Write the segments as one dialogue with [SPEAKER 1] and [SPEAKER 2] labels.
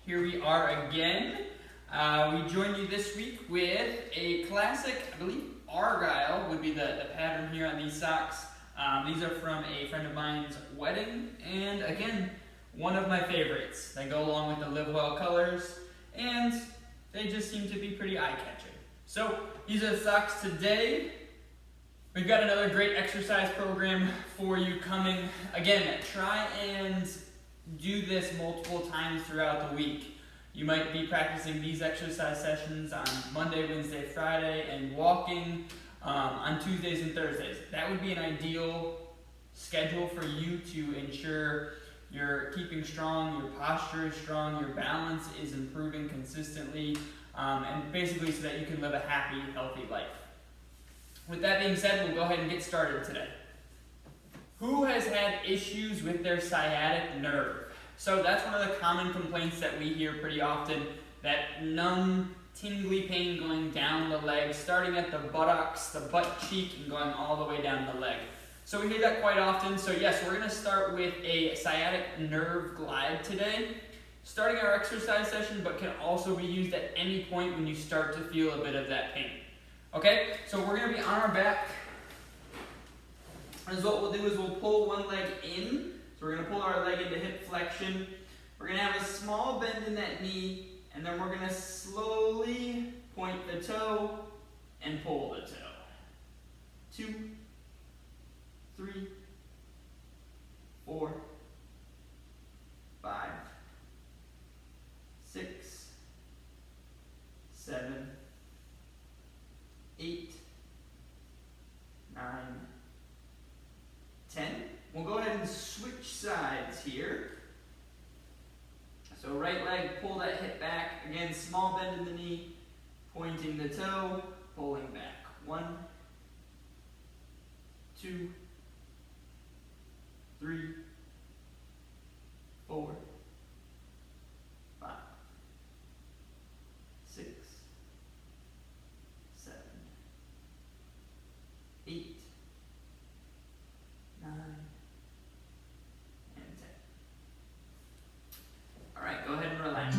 [SPEAKER 1] Here we are again. We join you this week with a classic, I believe Argyle would be the pattern here on these socks. These are from a friend of mine's wedding, and again, one of my favorites. They go along with the LiveWell colors, and they just seem to be pretty eye-catching. So, these are the socks today. We've got another great exercise program for you coming. Again, try and do this multiple times throughout the week. You might be practicing these exercise sessions on Monday, Wednesday, Friday, and walking on Tuesdays and Thursdays. That would be an ideal schedule for you to ensure you're keeping strong, your posture is strong, your balance is improving consistently, and basically so that you can live a happy, healthy life. With that being said, we'll go ahead and get started today. Who has had issues with their sciatic nerve? So that's one of the common complaints that we hear pretty often, that numb, tingly pain going down the leg, starting at the buttocks, the butt cheek, and going all the way down the leg. So we hear that quite often. So yes, we're going to start with a sciatic nerve glide today, starting our exercise session, but can also be used at any point when you start to feel a bit of that pain. Okay, so we're going to be on our back. And what we'll do is we'll pull one leg in. So we're going to pull our leg into hip flexion. We're going to have a small bend in that knee, and then we're going to slowly point the toe and pull the toe. 2, 3, 4, 5, 6, 7, 8, 9, 10. We'll go ahead and switch sides here. So right leg, pull that hip back. Again, small bend in the knee, pointing the toe, pulling back. 1, 2, 3, 4, 5, 6, 7, 8, 9, and 10. All right, go ahead and relax.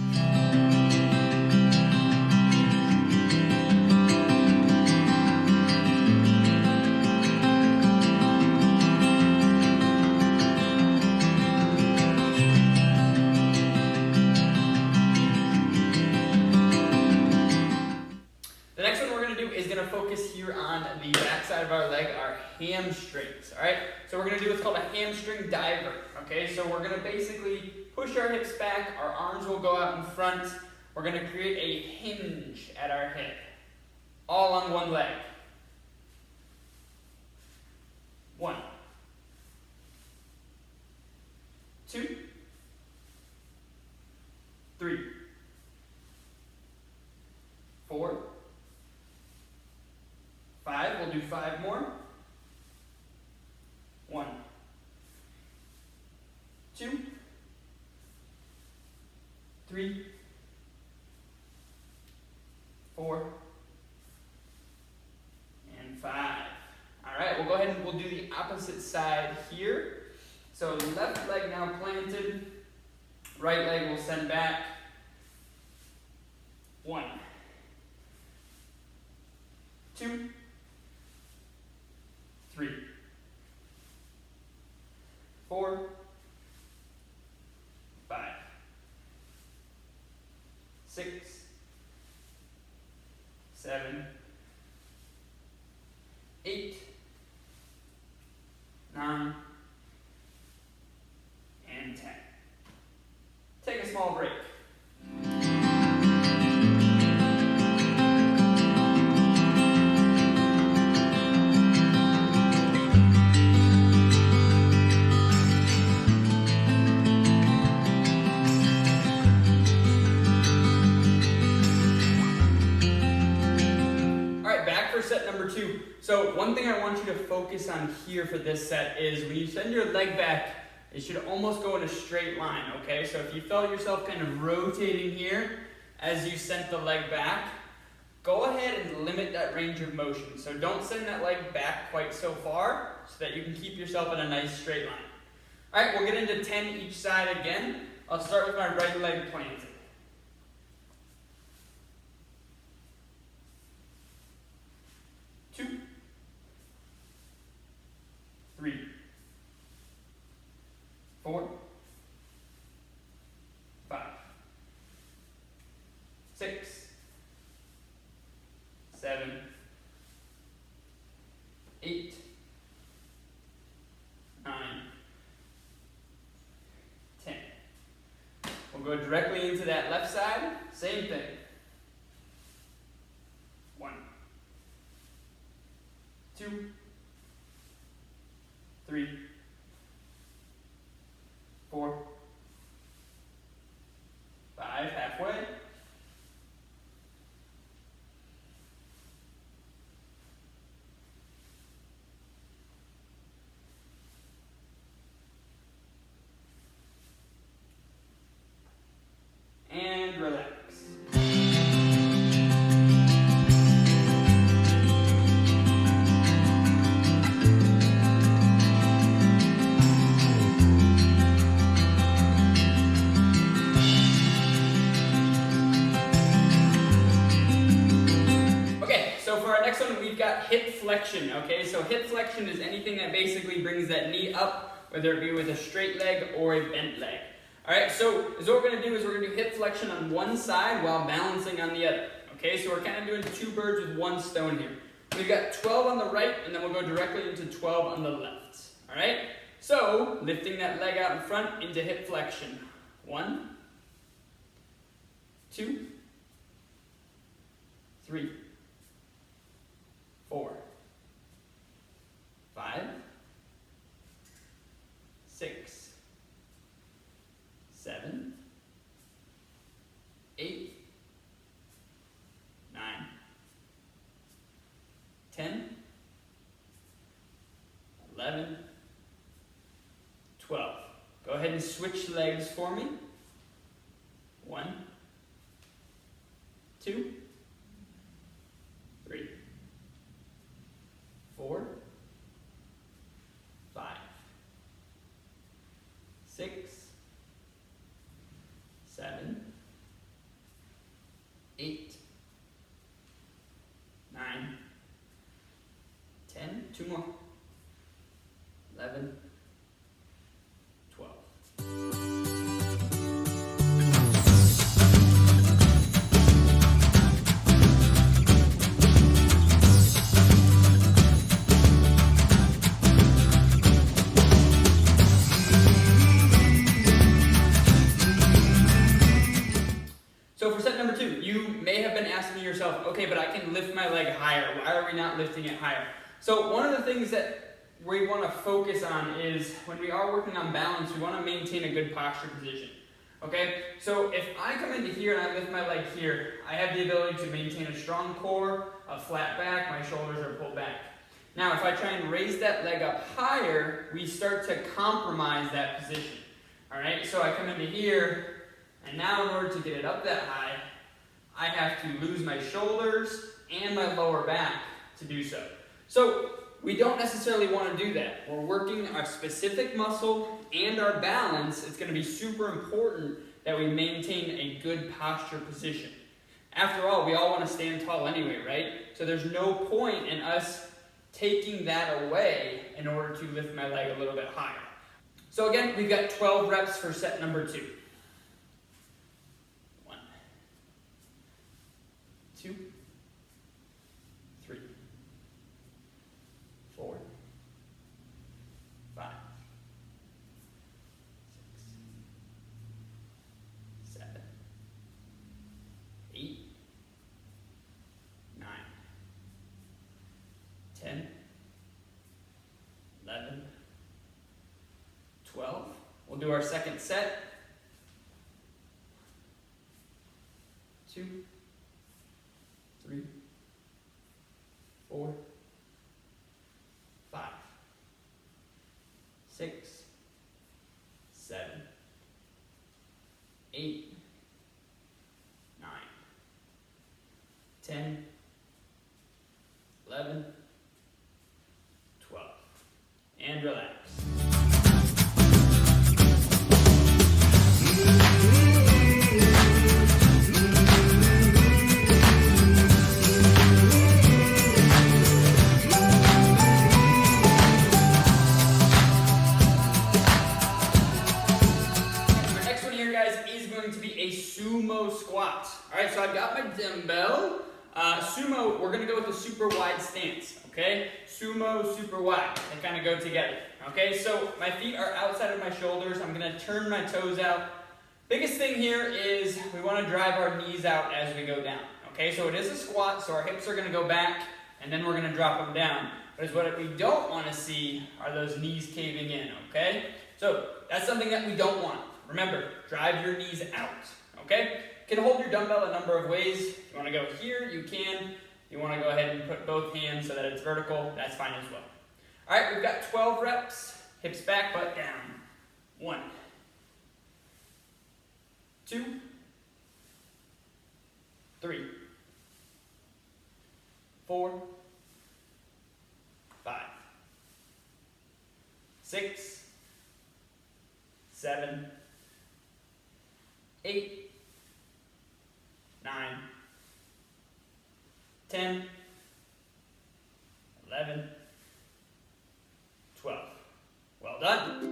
[SPEAKER 1] The next one we're going to do is going to focus here on the back side of our leg, our hamstrings, all right? So we're going to do what's called a hamstring diver, okay? So we're going to basically push our hips back, our arms will go out in front. We're going to create a hinge at our hip, all on one leg. 1, 2, 3, 4, 5, we'll do 5 more. 1, 2, 3, 4, and 5. All right, we'll go ahead and we'll do the opposite side here. So left leg now planted, right leg will send back. 1, 2, 3, 4, 5, 6, 7, 8, 9, and 10. Take a small break. Set number 2. So one thing I want you to focus on here for this set is when you send your leg back, it should almost go in a straight line, okay? So if you felt yourself kind of rotating here as you sent the leg back, go ahead and limit that range of motion. So don't send that leg back quite so far so that you can keep yourself in a nice straight line. All right, we'll get into 10 each side again. I'll start with my right leg planted. 4, 5, 6, 7, 8, 9, 10. We'll go directly into that left side. Same thing. 1, 2, 3, 4, 5, halfway. 1, we've got hip flexion, okay? So hip flexion is anything that basically brings that knee up, whether it be with a straight leg or a bent leg. All right, so what we're going to do is we're going to do hip flexion on one side while balancing on the other. Okay, so we're kind of doing 2 birds with 1 stone here. We've got 12 on the right, and then we'll go directly into 12 on the left. All right, so lifting that leg out in front into hip flexion. 1, 2, 3, 4, 5, 6, 7, 8, 9, 10, 11, 12. Go ahead and switch legs for me. 1, 2, 3, 4, 5, 6, 7, 8, 9, 10, 2 more, 11, 12. So for set number 2, you may have been asking yourself, okay, but I can lift my leg higher. Why are we not lifting it higher? So one of the things that we want to focus on is when we are working on balance, we want to maintain a good posture position. Okay, so if I come into here and I lift my leg here, I have the ability to maintain a strong core, a flat back, my shoulders are pulled back. Now if I try and raise that leg up higher, we start to compromise that position. Alright, so I come into here, and now in order to get it up that high, I have to lose my shoulders and my lower back to do so. So we don't necessarily want to do that. We're working our specific muscle and our balance. It's going to be super important that we maintain a good posture position. After all, we all want to stand tall anyway, right? So there's no point in us taking that away in order to lift my leg a little bit higher. So again, we've got 12 reps for set number 2. 1, 2, 3, 4, 5, 6, 7, 8, 9, 10, 11, 12. We'll do our second set. 2, 3, 4, 5, 6, 7, 8, 9, 10, 11, 12. And relax. sumo squat. All right, so I've got my dumbbell. Sumo, we're gonna go with a super wide stance, okay? Sumo, super wide, they kind of go together, okay? So my feet are outside of my shoulders. I'm gonna turn my toes out. Biggest thing here is we wanna drive our knees out as we go down, okay? So it is a squat, so our hips are gonna go back, and then we're gonna drop them down. But what we don't wanna see are those knees caving in, okay? So that's something that we don't want. Remember, drive your knees out, okay? You can hold your dumbbell a number of ways. If you want to go here, you can. You want to go ahead and put both hands so that it's vertical, that's fine as well. All right, we've got 12 reps. Hips back, butt down. 1, 2, 3, 4, 5, 6, 7, 8, 9, 10, 11, 12. Well done.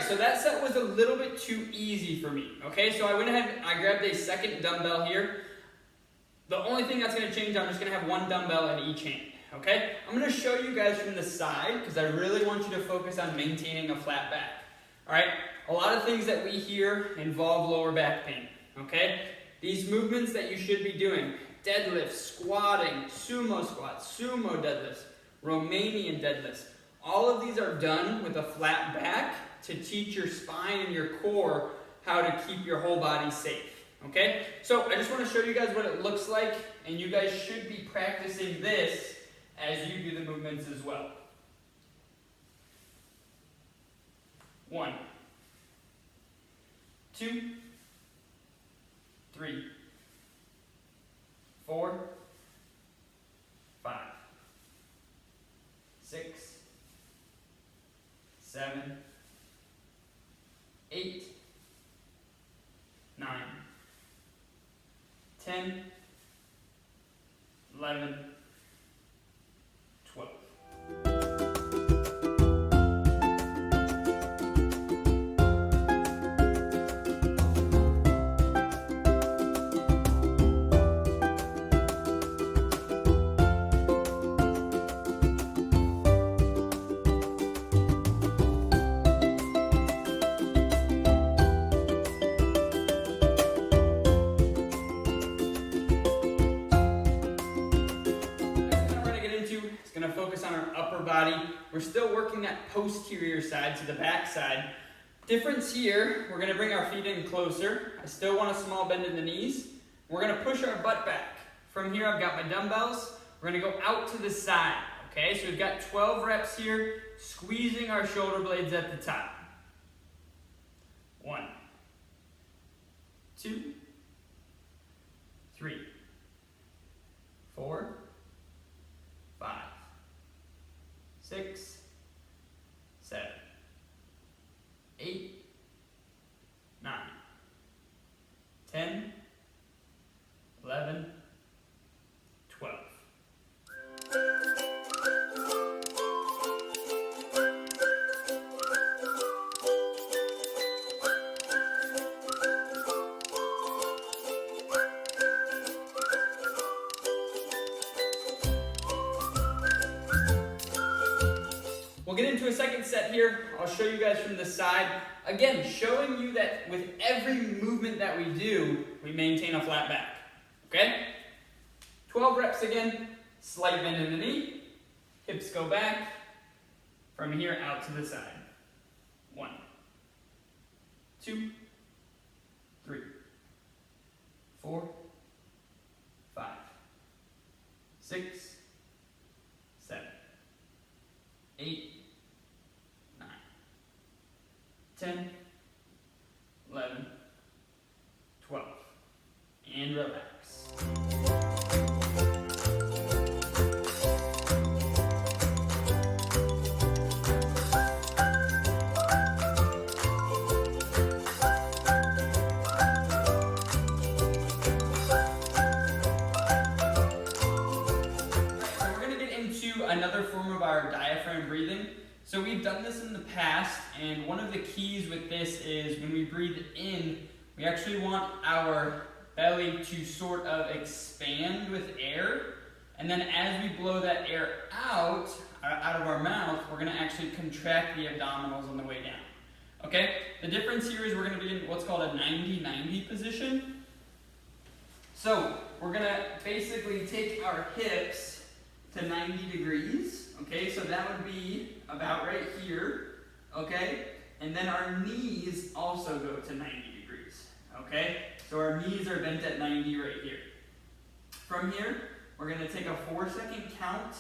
[SPEAKER 1] So that set was a little bit too easy for me, okay? So I went ahead and I grabbed a second dumbbell here. The only thing that's gonna change, I'm just gonna have one dumbbell in each hand, okay? I'm gonna show you guys from the side because I really want you to focus on maintaining a flat back, all right? A lot of things that we hear involve lower back pain, okay? These movements that you should be doing, deadlifts, squatting, sumo squats, sumo deadlifts, Romanian deadlifts, all of these are done with a flat back to teach your spine and your core how to keep your whole body safe, okay? So I just want to show you guys what it looks like, and you guys should be practicing this as you do the movements as well. 1, 2, 3, 4, 5, 6, 7, 8, 9, 10, 11, 12. Focus on our upper body. We're still working that posterior side to the back side. Difference here, we're gonna bring our feet in closer. I still want a small bend in the knees. We're gonna push our butt back. From here, I've got my dumbbells. We're gonna go out to the side, okay? So we've got 12 reps here, squeezing our shoulder blades at the top. 1, 2, 3, 4, 5, 6, 7, 8, 9, 10, 11, 12. We'll get into a second set here. I'll show you guys from the side. Again, showing you that with every movement that we do, we maintain a flat back, okay? 12 reps again, slight bend in the knee, hips go back, from here out to the side. 1, 2, 3, 4, 5, 6, 7, 8, 9, 10, 11, 12, and relax. another form of our diaphragm breathing. So we've done this in the past, and one of the keys with this is when we breathe in, we actually want our belly to sort of expand with air, and then as we blow that air out of our mouth, we're going to actually contract the abdominals on the way down. Okay? The difference here is we're going to be in what's called a 90-90 position. So we're going to basically take our hips to 90 degrees. Okay, so that would be about right here. Okay? And then our knees also go to 90 degrees. Okay? So our knees are bent at 90 right here. From here, we're going to take a 4-second count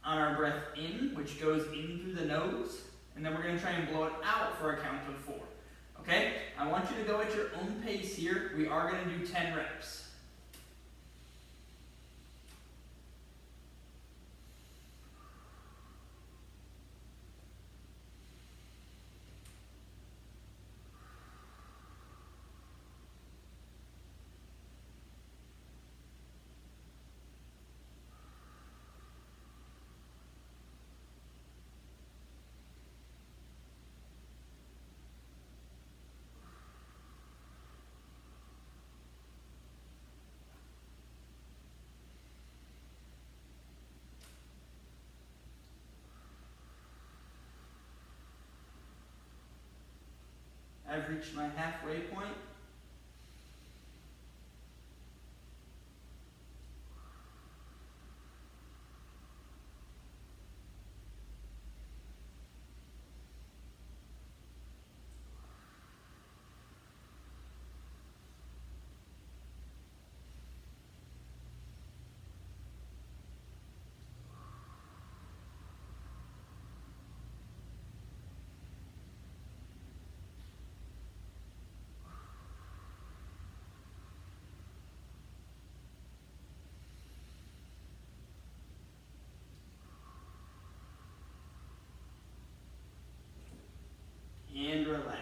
[SPEAKER 1] on our breath in, which goes in through the nose, and then we're going to try and blow it out for a count of 4. Okay? I want you to go at your own pace here. We are going to do 10 reps. I've reached my halfway point. And relax.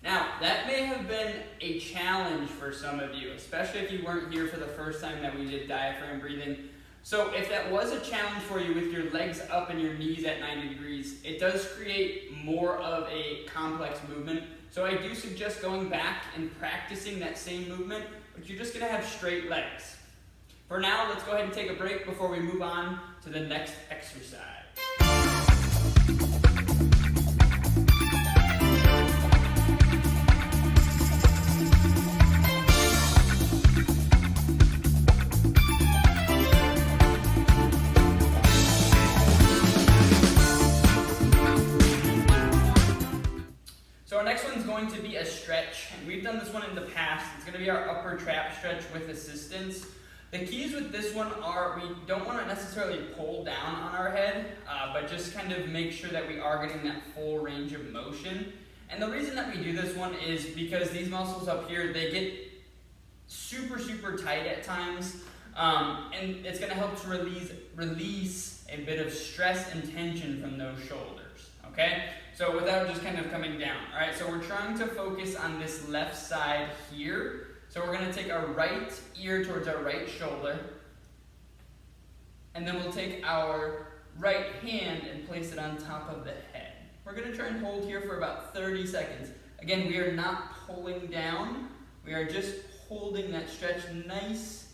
[SPEAKER 1] Now, that may have been a challenge for some of you, especially if you weren't here for the first time that we did diaphragm breathing. So if that was a challenge for you with your legs up and your knees at 90 degrees, it does create more of a complex movement. So I do suggest going back and practicing that same movement, but you're just going to have straight legs. For now, let's go ahead and take a break before we move on to the next exercise. So our next one's going to be a stretch, and we've done this one in the past. It's going to be our upper trap stretch with assistance. The keys with this one are we don't want to necessarily pull down on our head, but just kind of make sure that we are getting that full range of motion. And the reason that we do this one is because these muscles up here, they get super, super tight at times, and it's going to help to release a bit of stress and tension from those shoulders, okay? So without just kind of coming down, all right? So we're trying to focus on this left side here. So we're going to take our right ear towards our right shoulder, and then we'll take our right hand and place it on top of the head. We're going to try and hold here for about 30 seconds. Again, we are not pulling down. We are just holding that stretch nice.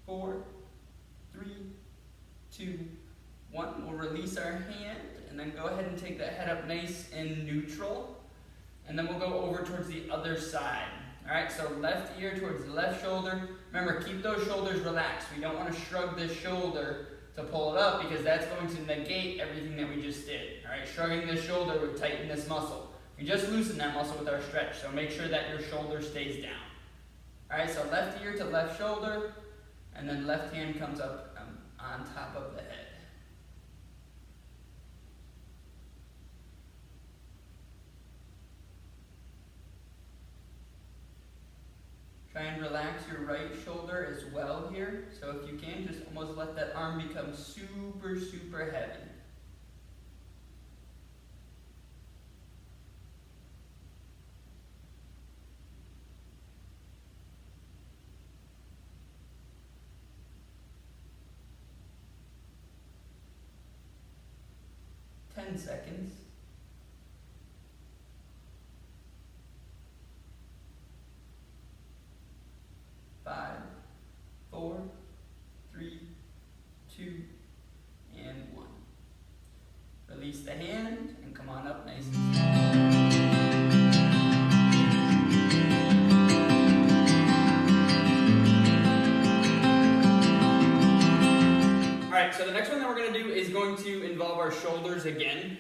[SPEAKER 1] Four, 3, 2, 1. We'll release our hand and then go ahead and take that head up nice and neutral. And then we'll go over towards the other side. Alright, so left ear towards the left shoulder. Remember, keep those shoulders relaxed. We don't want to shrug this shoulder to pull it up because that's going to negate everything that we just did. Alright, shrugging this shoulder would tighten this muscle. We just loosen that muscle with our stretch, so make sure that your shoulder stays down. Alright, so left ear to left shoulder. And then left hand comes up on top of the head. Try and relax your right shoulder as well here. So if you can, just almost let that arm become super, super heavy. Seconds. 5, 4, 3, 2, and 1. Release the hand and come on up nice and slow. Alright, so the next one that we're going to do is going to involve our shoulders again.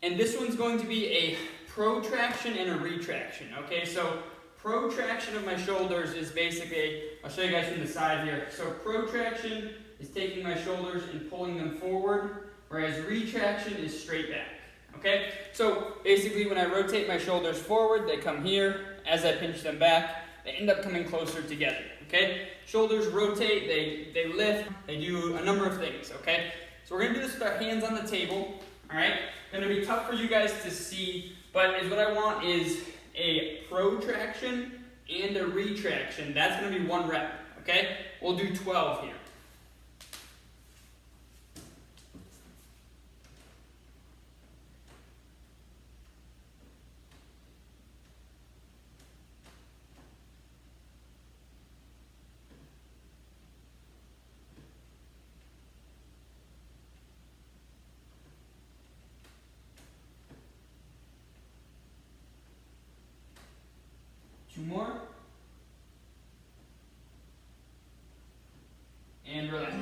[SPEAKER 1] And this one's going to be a protraction and a retraction. Okay, so protraction of my shoulders is basically, I'll show you guys from the side here. So protraction is taking my shoulders and pulling them forward, whereas retraction is straight back. Okay, so basically when I rotate my shoulders forward, they come here. As I pinch them back, they end up coming closer together. Okay, shoulders rotate, they lift, they do a number of things. Okay, so we're going to do this with our hands on the table. All right, going to be tough for you guys to see, but what I want is a protraction and a retraction. That's going to be 1 rep. Okay, we'll do 12 here. Two more. And relax.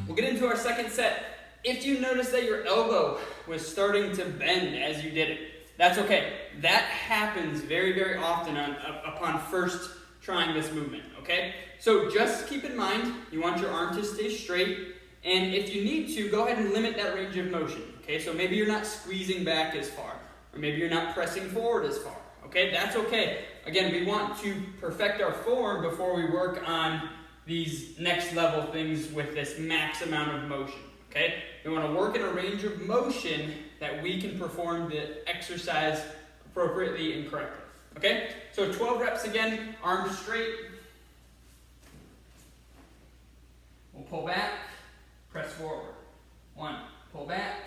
[SPEAKER 1] We'll get into our second set. If you notice that your elbow was starting to bend as you did it, that's okay. That happens very, very often upon first trying this movement, okay? So just keep in mind, you want your arm to stay straight, and if you need to, go ahead and limit that range of motion, okay? So maybe you're not squeezing back as far, or maybe you're not pressing forward as far, okay? That's okay. Again, we want to perfect our form before we work on these next level things with this max amount of motion, okay? We want to work in a range of motion that we can perform the exercise appropriately and correctly. Okay? So 12 reps again, arms straight. We'll pull back, press forward. 1, pull back,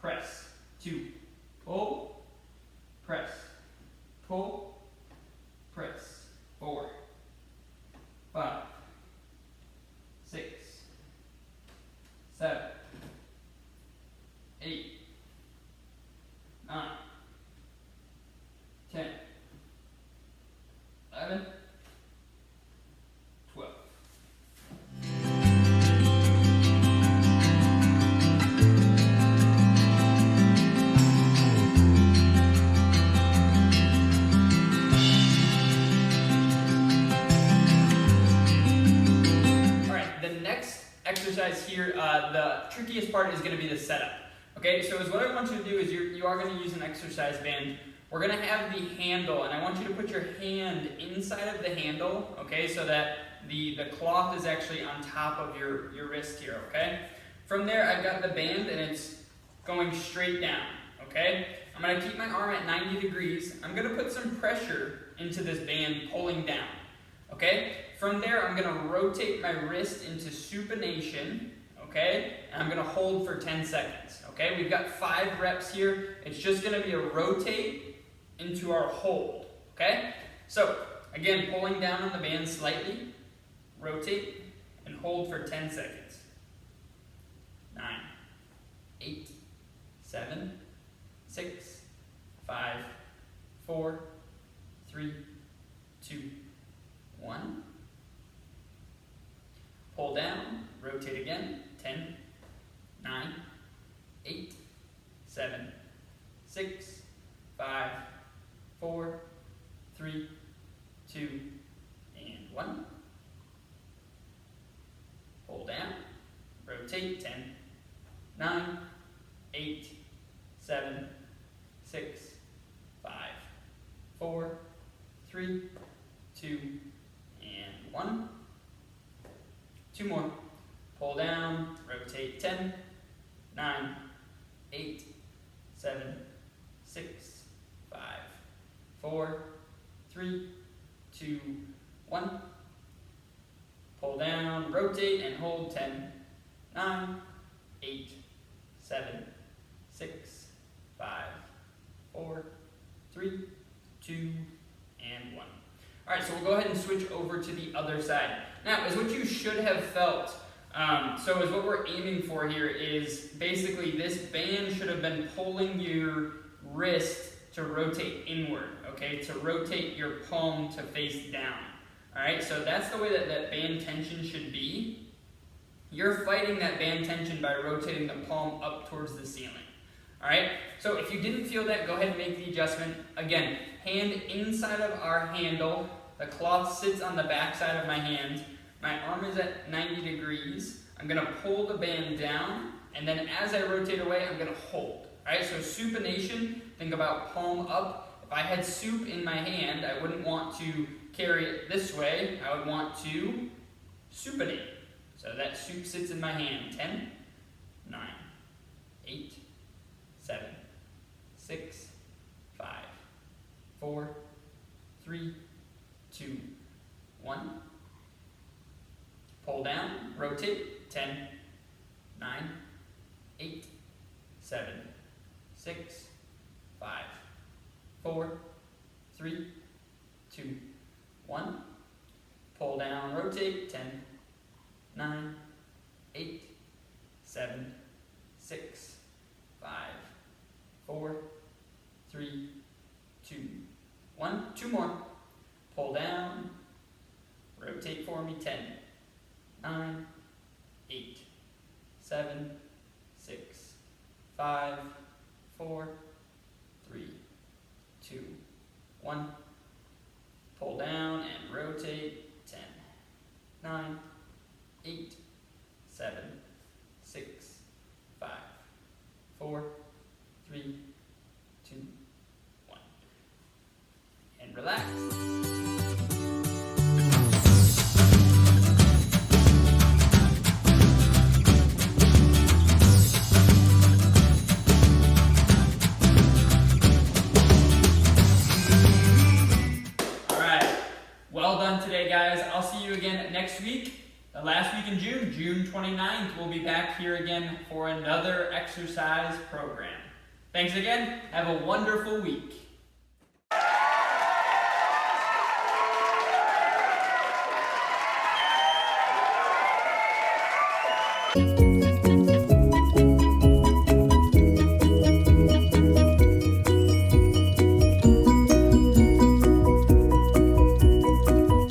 [SPEAKER 1] press. 2, pull, press. Pull, press. 4, 5, 6, 7, 8, 9, 10, 11, 12. All right, the next exercise here, the trickiest part is going to be the setup. Okay, so what I want you to do is you are going to use an exercise band. We're going to have the handle, and I want you to put your hand inside of the handle, okay, so that the cloth is actually on top of your wrist here, okay? From there, I've got the band, and it's going straight down, okay? I'm going to keep my arm at 90 degrees. I'm going to put some pressure into this band pulling down, okay? From there, I'm going to rotate my wrist into supination, okay? And I'm going to hold for 10 seconds, okay? We've got 5 reps here. It's just going to be a rotate into our hold, okay? So, again, pulling down on the band slightly, rotate, and hold for 10 seconds. 9, 8, 7, 6, 5, 4, 3, 2, 1. Pull down, rotate again, 10, 9, 8, 7, 6, 5, 4, 3, 2, 9, 8, 7, 6, 5, 4, 3, 2, and 1. 2 more. Pull down, rotate 10, 9, 8, 7, 6, 5, 4, 3, 2, 1. Pull down, rotate, and hold 10, 9, 8, 7, 6, 5, 4, 3, 2, and 1. All right, so we'll go ahead and switch over to the other side. Now, as what you should have felt, so as what we're aiming for here is basically this band should have been pulling your wrist to rotate inward, okay, to rotate your palm to face down. All right, so that's the way that that band tension should be. You're fighting that band tension by rotating the palm up towards the ceiling. All right, so if you didn't feel that, go ahead and make the adjustment. Again, hand inside of our handle. The cloth sits on the back side of my hand. My arm is at 90 degrees. I'm going to pull the band down, and then as I rotate away, I'm going to hold. All right, so supination, think about palm up. If I had soup in my hand, I wouldn't want to carry it this way. I would want to supinate. So that soup sits in my hand. 10, 9, 8, 7, 6, 5, 4, 3, 2, 1. Pull down, rotate, 10, 9, 8, 7, 6, 5, 4, 3, 2, 1. Pull down, rotate, 10, 9, 8, 7, 6, 5, 4, 3, 2, 1. 2 more. Pull down, rotate for me, 10, 9, 8, 7, 6, 5, 4, 3, 2, 1. Pull down and rotate, 10, 9, 8, 7, 6, 5, 4, 3, 2, 1. And relax. Well done today, guys. I'll see you again next week. The last week in June, June 29th, we'll be back here again for another exercise program. Thanks again. Have a wonderful week.